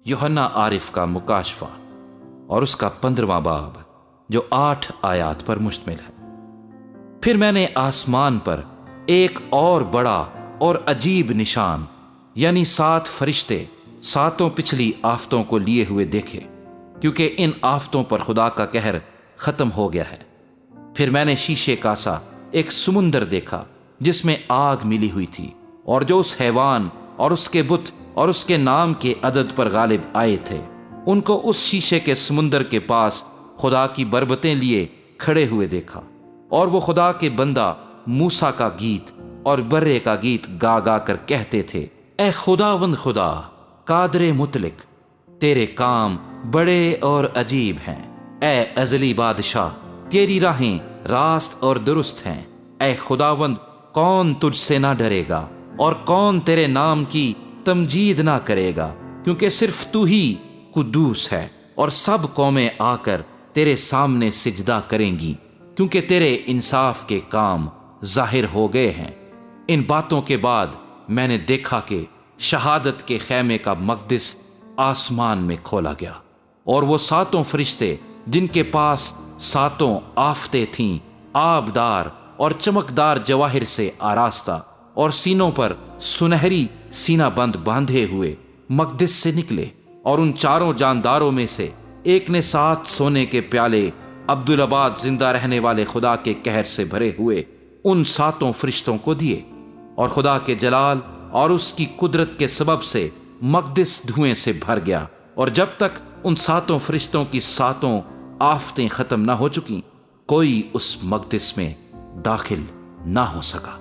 یوحنا عارف کا مکاشفہ اور اس کا 15واں باب جو 8 آیات پر مشتمل ہے۔ پھر میں نے آسمان پر ایک اور بڑا اور عجیب نشان یعنی 7 فرشتے 7 پچھلی آفتوں کو لیے ہوئے دیکھے، کیونکہ ان آفتوں پر خدا کا قہر ختم ہو گیا ہے۔ پھر میں نے شیشے کا سا ایک سمندر دیکھا جس میں آگ ملی ہوئی تھی، اور جو اس حیوان اور اس کے بت اور اس کے نام کے عدد پر غالب آئے تھے، ان کو اس شیشے کے سمندر کے پاس خدا کی بربتیں لیے کھڑے ہوئے دیکھا، اور وہ خدا کے بندہ موسیٰ کا گیت اور برے کا گیت گا گا کر کہتے تھے: اے خداوند خدا قادر مطلق، تیرے کام بڑے اور عجیب ہیں۔ اے ازلی بادشاہ، تیری راہیں راست اور درست ہیں۔ اے خداوند، کون تجھ سے نہ ڈرے گا اور کون تیرے نام کی تمجید نہ کرے گا، کیونکہ صرف تو ہی قدوس ہے، اور سب قومیں آ کر تیرے سامنے سجدہ کریں گی، کیونکہ تیرے انصاف کے کام ظاہر ہو گئے ہیں۔ ان باتوں کے بعد میں نے دیکھا کہ شہادت کے خیمے کا مقدس آسمان میں کھولا گیا، اور وہ 7 فرشتے جن کے پاس 7 آفتیں تھیں، آبدار اور چمکدار جواہر سے آراستہ اور سینوں پر سنہری سینہ بند باندھے ہوئے مقدس سے نکلے، اور ان 4 جانداروں میں سے ایک نے 7 سونے کے پیالے عبدالآباد زندہ رہنے والے خدا کے قہر سے بھرے ہوئے ان 7 فرشتوں کو دیے، اور خدا کے جلال اور اس کی قدرت کے سبب سے مقدس دھوئیں سے بھر گیا، اور جب تک ان 7 فرشتوں کی 7 آفتیں ختم نہ ہو چکیں، کوئی اس مقدس میں داخل نہ ہو سکا۔